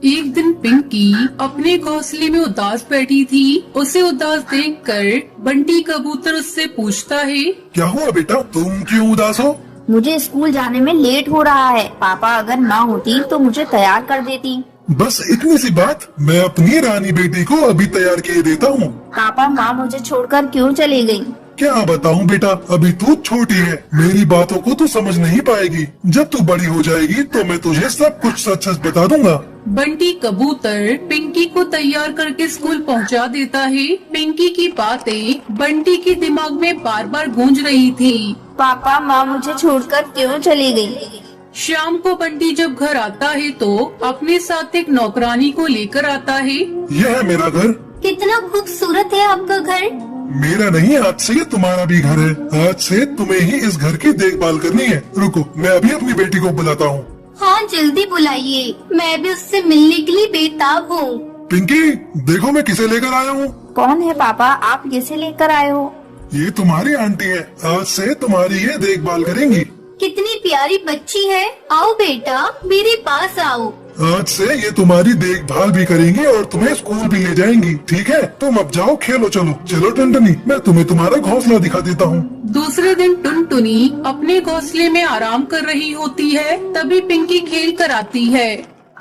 एक दिन पिंकी अपने घोंसले में उदास बैठी थी। उसे उदास देखकर बंटी कबूतर उससे पूछता है। क्या हुआ बेटा, तुम क्यों उदास हो? मुझे स्कूल जाने में लेट हो रहा है। पापा अगर ना होती तो मुझे तैयार कर देती। बस इतनी सी बात, मैं अपनी रानी बेटी को अभी तैयार किए देता हूँ। पापा माँ मुझे छोड़कर क्यों चली गई? क्या बताऊँ बेटा, अभी तू छोटी है, मेरी बातों को तू समझ नहीं पाएगी। जब तू बड़ी हो जाएगी तो मैं तुझे सब कुछ सच सच बता दूंगा। बंटी कबूतर पिंकी को तैयार करके स्कूल पहुंचा देता है। पिंकी की बातें बंटी के दिमाग में बार बार गूंज रही थी। पापा माँ मुझे छोड़कर क्यों चली गई? शाम को बंटी जब घर आता है तो अपने साथ एक नौकरानी को लेकर आता है। यह है मेरा घर। कितना खूबसूरत है आपका घर। मेरा नहीं, आज से ये तुम्हारा भी घर है। आज से तुम्हें ही इस घर की देखभाल करनी है। रुको, मैं अभी अपनी बेटी को बुलाता हूँ। हाँ जल्दी बुलाइए, मैं भी उससे मिलने के लिए बेताब हूँ। पिंकी, देखो मैं किसे लेकर आया हूँ। कौन है पापा, आप किसे लेकर आए हो? ये तुम्हारी आंटी है, आज से तुम्हारी ये देखभाल करेंगी। कितनी प्यारी बच्ची है। आओ बेटा मेरे पास आओ। आज से ये तुम्हारी देखभाल भी करेंगी और तुम्हें स्कूल भी ले जाएंगी। ठीक है, तुम अब जाओ, खेलो। चलो चलो टुनटुनी, मैं तुम्हें तुम्हारा घोंसला दिखा देता हूँ। दूसरे दिन टुनटुनी अपने घोंसले में आराम कर रही होती है। तभी पिंकी खेल कर आती है।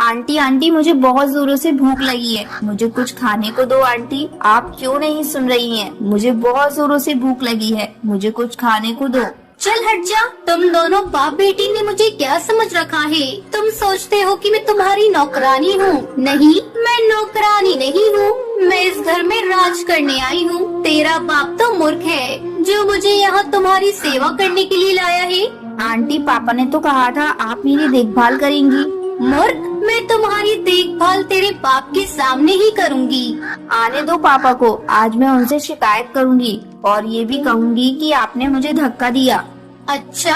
आंटी आंटी मुझे बहुत जोरों से भूख लगी है, मुझे कुछ खाने को दो। आंटी आप क्यों नहीं सुन रही हैं? मुझे बहुत जोरों से भूख लगी है, मुझे कुछ खाने को दो। चल हट जा, तुम दोनों बाप बेटी ने मुझे क्या समझ रखा है? तुम सोचते हो कि मैं तुम्हारी नौकरानी हूँ? नहीं, मैं नौकरानी नहीं हूँ, मैं इस घर में राज करने आई हूँ। तेरा बाप तो मूर्ख है जो मुझे यहाँ तुम्हारी सेवा करने के लिए लाया है। आंटी पापा ने तो कहा था आप मेरी देखभाल करेंगी। मूर्ख, मैं तुम्हारी देखभाल तेरे बाप के सामने ही करूँगी। आने दो पापा को, आज मैं उनसे शिकायत करूँगी और ये भी कहूँगी कि आपने मुझे धक्का दिया। अच्छा,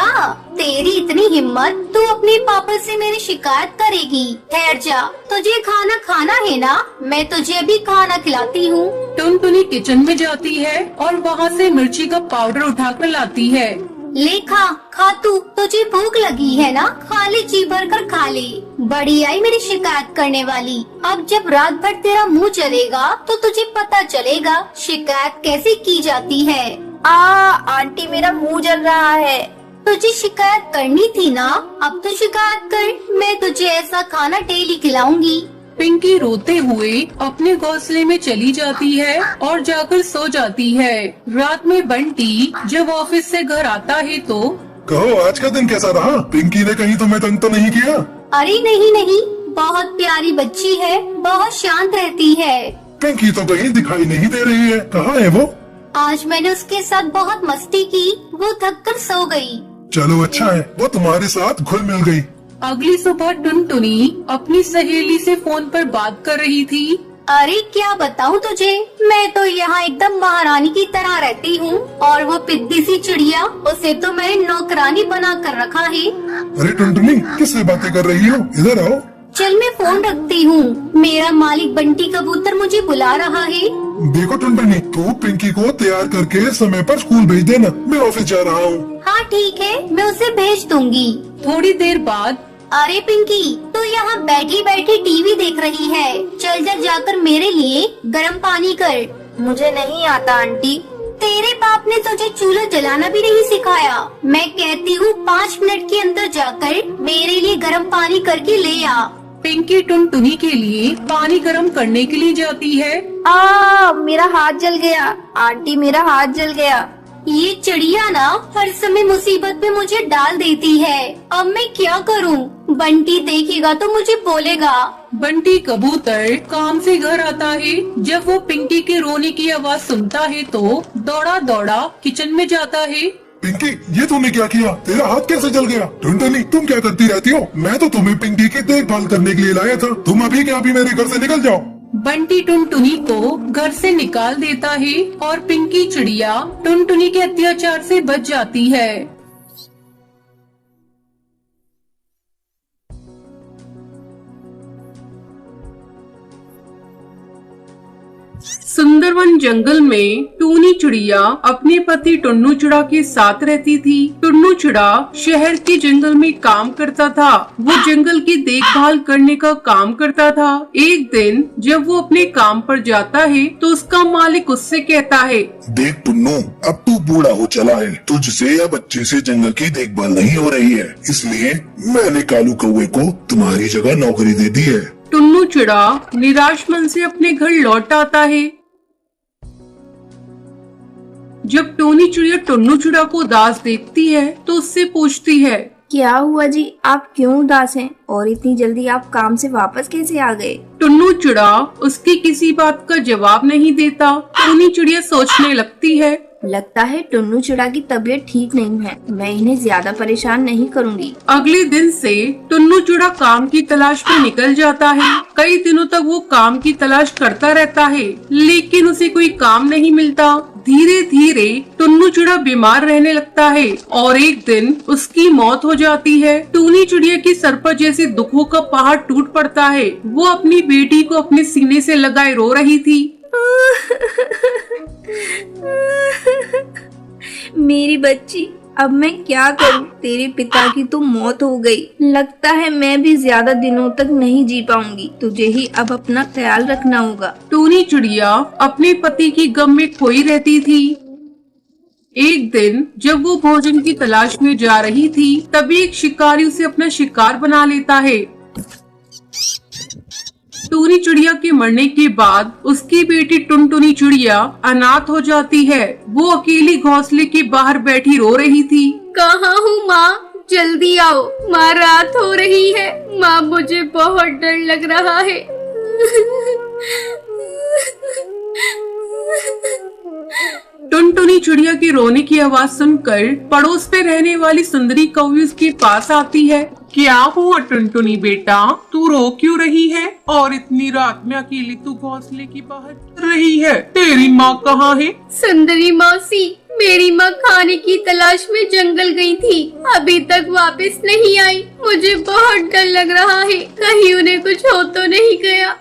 तेरी इतनी हिम्मत, तू अपने पापा से मेरी शिकायत करेगी? ठहर जा, तुझे खाना खाना है ना? मैं तुझे अभी खाना खिलाती हूँ। टुनटुनी किचन में जाती है और वहाँ से मिर्ची का पाउडर उठाकर लाती है। ले खा तू, तुझे भूख लगी है ना? खा ले, जी भर कर खा ले। बड़ी आई मेरी शिकायत करने वाली। अब जब रात भर तेरा मुंह चलेगा तो तुझे पता चलेगा शिकायत कैसे की जाती है। आंटी मेरा मुंह जल रहा है। तुझे शिकायत करनी थी ना, अब तो शिकायत कर, मैं तुझे ऐसा खाना डेली खिलाऊंगी। पिंकी रोते हुए अपने घोंसले में चली जाती है और जाकर सो जाती है। रात में बंटी जब ऑफिस से घर आता है तो कहो, आज का दिन कैसा रहा? पिंकी ने कहीं तुम्हें तंग तो नहीं किया? अरे नहीं नहीं, बहुत प्यारी बच्ची है, बहुत शांत रहती है। पिंकी तो कहीं दिखाई नहीं दे रही है, कहाँ है वो? आज मैंने उसके साथ बहुत मस्ती की, वो थक कर सो गई। चलो अच्छा है, वो तुम्हारे साथ घुल मिल गई। अगली सुबह टुनटुनी अपनी सहेली से फोन पर बात कर रही थी। अरे क्या बताऊँ तुझे, मैं तो यहाँ एकदम महारानी की तरह रहती हूँ और वो पिद्दी सी चिड़िया, उसे तो मैंने नौकरानी बना कर रखा है। अरे टुनटुनी, किससे बातें कर रही हो? इधर आओ। चल मैं फोन रखती हूँ, मेरा मालिक बंटी कबूतर मुझे बुला रहा है। देखो टुनटुनी, तू पिंकी को तैयार करके समय पर स्कूल भेज देना, मैं ऑफिस जा रहा हूँ। हाँ ठीक है, मैं उसे भेज दूंगी। थोड़ी देर बाद अरे पिंकी, तू यहाँ बैठी बैठी टीवी देख रही है, चल जा जाकर मेरे लिए गर्म पानी कर। मुझे नहीं आता आंटी। तेरे बाप ने तुझे चूल्हा जलाना भी नहीं सिखाया। मैं कहती हूँ 5 मिनट के अंदर जाकर मेरे लिए गर्म पानी करके ले आ। पिंकी टुनटुनी के लिए पानी गर्म करने के लिए जाती है। मेरा हाथ जल गया आंटी, मेरा हाथ जल गया। ये चिड़िया ना हर समय मुसीबत में मुझे डाल देती है, अब मैं क्या करूं? बंटी देखेगा तो मुझे बोलेगा। बंटी कबूतर काम से घर आता है। जब वो पिंकी के रोने की आवाज सुनता है तो दौड़ा दौड़ा किचन में जाता है। पिंकी, ये तूने क्या किया? तेरा हाथ कैसे जल गया? टुनटुनी, तुम क्या करती रहती हो? मैं तो तुम्हें पिंकी की देखभाल करने के लिए लाया था, तुम अभी के अभी मेरे घर से निकल जाओ। बंटी टुनटुनी को घर से निकाल देता है और पिंकी चिड़िया टुनटुनी के अत्याचार से बच जाती है। सुंदरवन जंगल में टूनी चिड़िया अपने पति टुन्नू चिड़ा के साथ रहती थी। टुन्नू चिड़ा शहर के जंगल में काम करता था। वो जंगल की देखभाल करने का काम करता था। एक दिन जब वो अपने काम पर जाता है तो उसका मालिक उससे कहता है, देख टुन्नू, अब तू बूढ़ा हो चला है, तुझसे अब अच्छे से जंगल की देखभाल नहीं हो रही है, इसलिए मैंने कालू कौवे को तुम्हारी जगह नौकरी दे दी है। टुन्नू चिड़ा निराश मन से अपने घर लौट आता है। जब टूनी चिड़िया टुन्नू चिड़ा को उदास देखती है तो उससे पूछती है, क्या हुआ जी, आप क्यों उदास हैं और इतनी जल्दी आप काम से वापस कैसे आ गए? टुन्नू चिड़ा उसकी किसी बात का जवाब नहीं देता। टूनी चिड़िया सोचने लगती है, लगता है टुन्नू चिड़ा की तबीयत ठीक नहीं है, मैं इन्हें ज्यादा परेशान नहीं करूंगी। अगले दिन से टुन्नू चिड़ा काम की तलाश में निकल जाता है। कई दिनों तक वो काम की तलाश करता रहता है, लेकिन उसे कोई काम नहीं मिलता। धीरे धीरे टुन्नू चिड़ा बीमार रहने लगता है और एक दिन उसकी मौत हो जाती है। टूनी चिड़िया की सर पर जैसे दुखों का पहाड़ टूट पड़ता है। वो अपनी बेटी को अपने सीने से लगाए रो रही थी। मेरी बच्ची, अब मैं क्या करूं? तेरे पिता की तो मौत हो गई। लगता है मैं भी ज्यादा दिनों तक नहीं जी पाऊंगी। तुझे ही अब अपना ख्याल रखना होगा। टूनी चिड़िया अपने पति की गम में खोई रहती थी। एक दिन जब वो भोजन की तलाश में जा रही थी, तभी एक शिकारी उसे अपना शिकार बना लेता है। टूनी चिड़िया के मरने के बाद उसकी बेटी टुनटुनी चिड़िया अनाथ हो जाती है। वो अकेली घोंसले के बाहर बैठी रो रही थी। कहाँ हूँ माँ, जल्दी आओ, माँ रात हो रही है। माँ, मुझे बहुत डर लग रहा है। टुनटुनी चिड़िया के रोने की आवाज सुनकर पड़ोस में रहने वाली सुंदरी कौवी उसके पास आती है। क्या हुआ टुनटुनी बेटा, तू रो क्यों रही है और इतनी रात में अकेली तू घोंसले की बाहर रही है? तेरी माँ कहाँ है? सुंदरी मौसी, मेरी माँ खाने की तलाश में जंगल गई थी, अभी तक वापस नहीं आई। मुझे बहुत डर लग रहा है, कहीं उन्हें कुछ हो तो नहीं गया।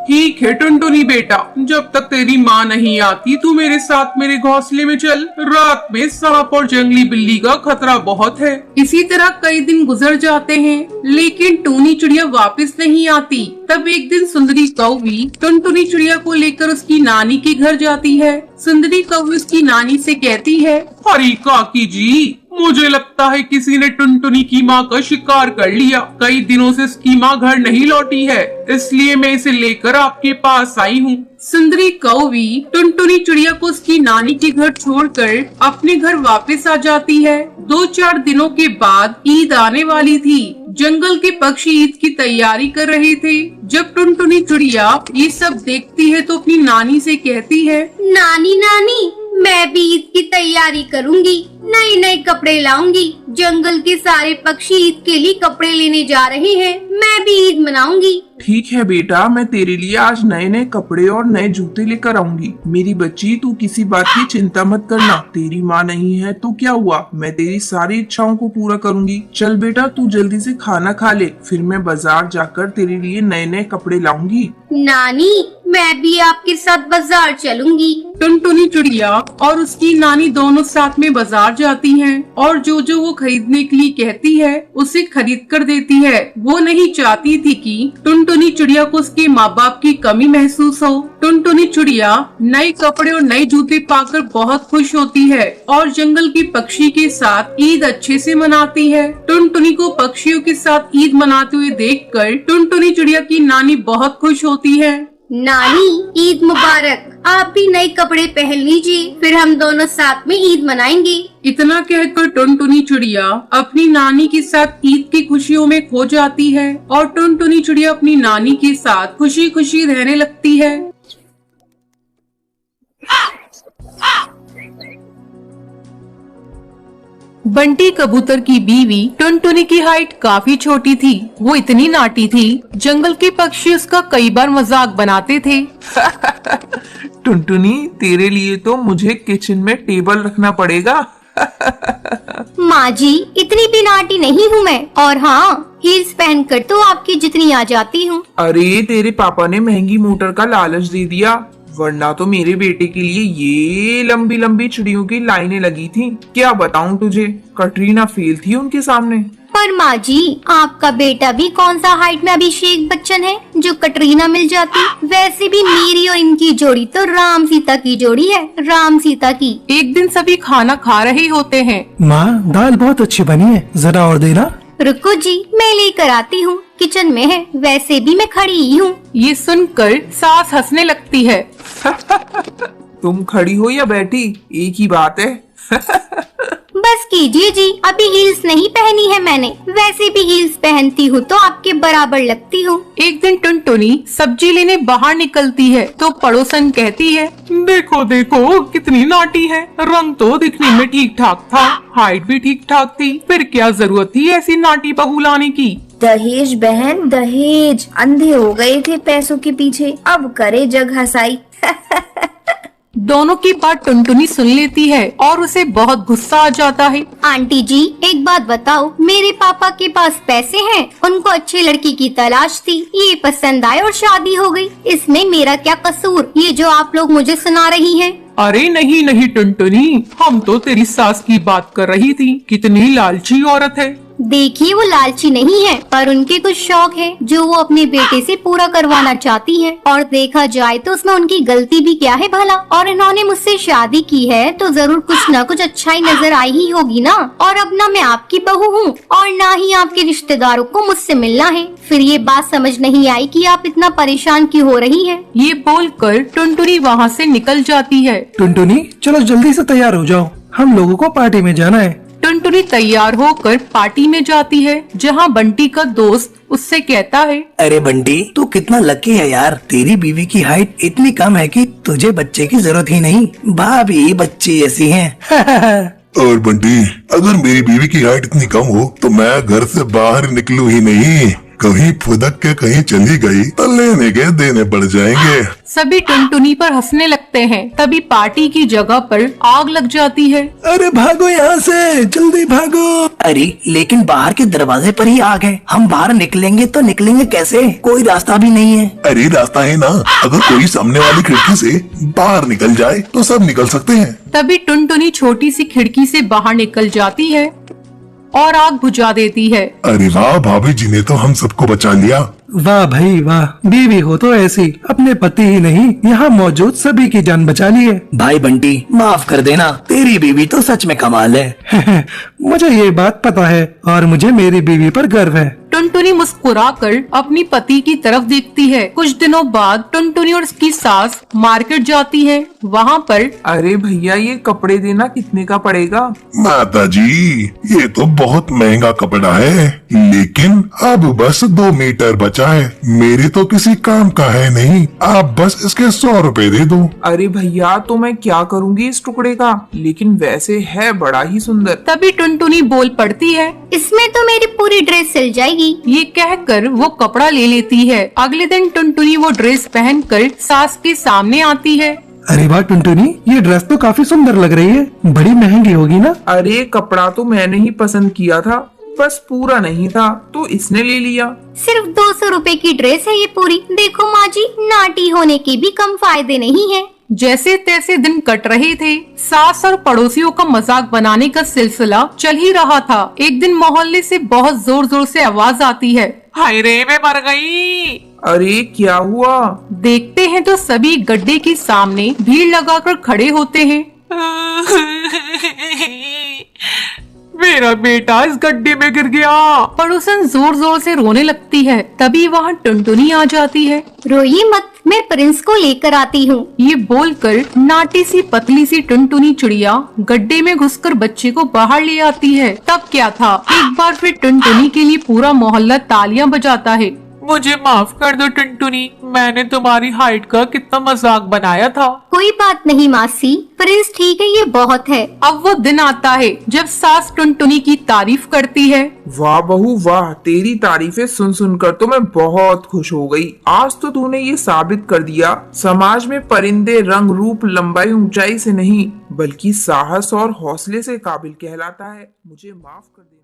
ठीक है टुनटुनी बेटा, जब तक तेरी माँ नहीं आती तू मेरे साथ मेरे घोंसले में चल। रात में सांप और जंगली बिल्ली का खतरा बहुत है। इसी तरह कई दिन गुजर जाते हैं, लेकिन टूनी चिड़िया वापस नहीं आती। तब एक दिन सुंदरी कौवी टुनटुनी चिड़िया को लेकर उसकी नानी के घर जाती है। सुंदरी कौवी उसकी नानी से कहती है, अरे काकी जी, मुझे लगता है किसी ने टुनटुनी की माँ का शिकार कर लिया। कई दिनों से उसकी माँ घर नहीं लौटी है, इसलिए मैं इसे लेकर आपके पास आई हूँ। सुंदरी कौवी टुनटुनी चिड़िया को उसकी नानी के घर छोड़कर अपने घर वापस आ जाती है। 2-4 दिनों के बाद ईद आने वाली थी। जंगल के पक्षी ईद की तैयारी कर रहे थे। जब टुनटुनी चिड़िया ये सब देखती है तो अपनी नानी से कहती है, नानी नानी, मैं भी ईद की तैयारी करूंगी, नए नए कपड़े लाऊंगी। जंगल के सारे पक्षी ईद के लिए कपड़े लेने जा रहे हैं, मैं भी ईद मनाऊंगी। ठीक है बेटा, मैं तेरे लिए आज नए नए कपड़े और नए जूते लेकर आऊंगी। मेरी बच्ची, तू किसी बात की चिंता मत करना। तेरी माँ नहीं है तो क्या हुआ, मैं तेरी सारी इच्छाओं को पूरा करूंगी। चल बेटा, तू जल्दी से खाना खा ले, फिर मैं बाजार जाकर तेरे लिए नए नए कपड़े लाऊंगी। नानी, मैं भी आपके साथ बाजार चलूंगी। टुनटुनी चिड़िया और उसकी नानी दोनों साथ में बाजार जाती हैं और जो जो वो खरीदने के लिए कहती है उसे खरीद कर देती है। वो नहीं चाहती थी कि टुनटुनी चिड़िया को उसके माँ बाप की कमी महसूस हो। टुनटुनी चिड़िया नए कपड़े और नए जूते पाकर बहुत खुश होती है और जंगल की पक्षी के साथ ईद अच्छे से मनाती है। टुनटुनी को पक्षियों के साथ ईद मनाते हुए देखकर टुनटुनी चिड़िया की नानी बहुत खुश होती है। नानी, ईद मुबारक। आप भी नए कपड़े पहन लीजिए, फिर हम दोनों साथ में ईद मनाएंगे। इतना कहकर टुनटुनी चिड़िया अपनी नानी के साथ ईद की खुशियों में खो जाती है और टुनटुनी चिड़िया अपनी नानी के साथ खुशी खुशी रहने लगती है। बंटी कबूतर की बीवी टुनटुनी की हाइट काफी छोटी थी। वो इतनी नाटी थी, जंगल के पक्षी उसका कई बार मजाक बनाते थे। टुनटुनी, तेरे लिए तो मुझे किचन में टेबल रखना पड़ेगा। माँ जी, इतनी भी नाटी नहीं हूँ मैं, और हाँ, हील्स पहनकर तो आपकी जितनी आ जाती हूँ। अरे तेरे पापा ने महंगी मोटर का लालच दे दिया, वरना तो मेरे बेटे के लिए ये लंबी लंबी चिड़ियों की लाइनें लगी थी। क्या बताऊं तुझे, कटरीना फेल थी उनके सामने। पर माँ जी, आपका बेटा भी कौन सा हाइट में अभिषेक बच्चन है जो कटरीना मिल जाती। वैसे भी मेरी और इनकी जोड़ी तो राम सीता की जोड़ी है, राम सीता की। एक दिन सभी खाना खा रहे होते हैं। माँ, दाल बहुत अच्छी बनी है, जरा और देना। रुको जी, मैं लेकर आती हूँ, किचन में है, वैसे भी मैं खड़ी ही हूँ। ये सुनकर सास हंसने लगती है। तुम खड़ी हो या बैठी, एक ही बात है। बस कीजिए जी, अभी हील्स नहीं पहनी है मैंने, वैसे भी हील्स पहनती हूँ तो आपके बराबर लगती हूँ। एक दिन टुनटुनी सब्जी लेने बाहर निकलती है तो पड़ोसन कहती है, देखो देखो कितनी नाटी है, रंग तो दिखने में ठीक ठाक था, हाइट भी ठीक ठाक थी, फिर क्या जरूरत थी ऐसी नाटी बहू लाने की। दहेज बहन दहेज, अंधे हो गए थे पैसों के पीछे, अब करे जग हसाई। दोनों की बात टुनटुनी सुन लेती है और उसे बहुत गुस्सा आ जाता है। आंटी जी, एक बात बताओ, मेरे पापा के पास पैसे हैं, उनको अच्छी लड़की की तलाश थी, ये पसंद आए और शादी हो गई, इसमें मेरा क्या कसूर, ये जो आप लोग मुझे सुना रही हैं। अरे नहीं नहीं टुनटुनी, हम तो तेरी सास की बात कर रही थी, कितनी लालची औरत है। देखिए, वो लालची नहीं है, पर उनके कुछ शौक है जो वो अपने बेटे से पूरा करवाना चाहती है, और देखा जाए तो उसमें उनकी गलती भी क्या है भला। और इन्होंने मुझसे शादी की है तो जरूर कुछ न कुछ अच्छाई नजर आई ही होगी ना। और अब ना मैं आपकी बहू हूँ और ना ही आपके रिश्तेदारों को मुझसे मिलना है। फिर ये बात समझ नहीं आई कि आप इतना परेशान क्यों हो रही है। ये बोलकर टुनटुनी वहाँ से निकल जाती है। टुनटुनी, चलो जल्दी से तैयार हो जाओ, हम लोगों को पार्टी में जाना है। टुनटुनी तैयार होकर पार्टी में जाती है, जहाँ बंटी का दोस्त उससे कहता है, अरे बंटी, तू कितना लकी है यार, तेरी बीवी की हाइट इतनी कम है कि तुझे बच्चे की जरूरत ही नहीं, भाभी बच्चे ऐसी हैं। और बंटी, अगर मेरी बीवी की हाइट इतनी कम हो तो मैं घर से बाहर निकलूं ही नहीं, कहीं फुदक के कहीं चली गई तो लेने के देने पड़ जाएंगे। सभी टुनटुनी पर हंसने लगते हैं। तभी पार्टी की जगह पर आग लग जाती है। अरे भागो यहाँ से, जल्दी भागो। अरे लेकिन बाहर के दरवाजे पर ही आग है, हम बाहर निकलेंगे तो निकलेंगे कैसे, कोई रास्ता भी नहीं है। अरे रास्ता है ना, अगर कोई सामने वाली खिड़की से बाहर निकल जाए तो सब निकल सकते हैं। तभी टुनटुनी छोटी सी खिड़की से बाहर निकल जाती है और आग बुझा देती है। अरे वाह, भाभी जी ने तो हम सबको बचा लिया। वाह भाई वाह, बीवी हो तो ऐसी, अपने पति ही नहीं यहाँ मौजूद सभी की जान बचा ली है। भाई बंटी, माफ कर देना, तेरी बीवी तो सच में कमाल है। मुझे ये बात पता है और मुझे मेरी बीवी पर गर्व है। टुनटुनी मुस्कुराकर अपनी पति की तरफ देखती है। कुछ दिनों बाद टुनटुनी और उसकी सास मार्केट जाती है। वहाँ पर, अरे भैया, ये कपड़े देना कितने का पड़ेगा? माता जी, ये तो बहुत महंगा कपड़ा है, लेकिन अब बस 2 मीटर बचा है, मेरे तो किसी काम का है नहीं, आप बस इसके 100 रुपए दे दो। अरे भैया, तो मैं क्या करूँगी इस टुकड़े का, लेकिन वैसे है बड़ा ही सुंदर। तभी टुनटुनी बोल पड़ती है, इसमें तो मेरी पूरी ड्रेस सिल जाएगी। ये कहकर वो कपड़ा ले लेती है। अगले दिन टुनटुनी वो ड्रेस पहनकर सास के सामने आती है। अरे वाह टुनटुनी, ये ड्रेस तो काफी सुंदर लग रही है, बड़ी महंगी होगी ना। अरे कपड़ा तो मैंने ही पसंद किया था, बस पूरा नहीं था तो इसने ले लिया। सिर्फ 200 रुपए की ड्रेस है ये पूरी। देखो माँ जी, नाटी होने के भी कम फायदे नहीं है। जैसे तैसे दिन कट रहे थे। सास और पड़ोसियों का मजाक बनाने का सिलसिला चल ही रहा था। एक दिन मोहल्ले से बहुत जोर जोर से आवाज आती है, हाय रे मैं मर गई। अरे क्या हुआ? देखते हैं तो सभी गड्ढे के सामने भीड़ लगाकर खड़े होते हैं। मेरा बेटा इस गड्ढे में गिर गया। पड़ोसन जोर जोर से रोने लगती है। तभी वहाँ टुनटुनी आ जाती है। रोइए मत, मैं प्रिंस को लेकर आती हूँ। ये बोलकर नाटी सी पतली सी टुनटुनी चिड़िया गड्ढे में घुसकर बच्चे को बाहर ले आती है। तब क्या था, एक बार फिर टुनटुनी के लिए पूरा मोहल्ला तालियां बजाता है। मुझे माफ कर दो टुनटुनी, मैंने तुम्हारी हाइट का कितना मजाक बनाया था। कोई बात नहीं मासी, प्रिंस ठीक है, ये बहुत है। अब वो दिन आता है जब सास टुनटुनी की तारीफ करती है। वाह बहू वाह, तेरी तारीफें सुन सुनकर तो मैं बहुत खुश हो गई। आज तो तूने ये साबित कर दिया समाज में परिंदे रंग रूप लंबाई ऊंचाई से नहीं बल्कि साहस और हौसले से काबिल कहलाता है। मुझे माफ कर दे।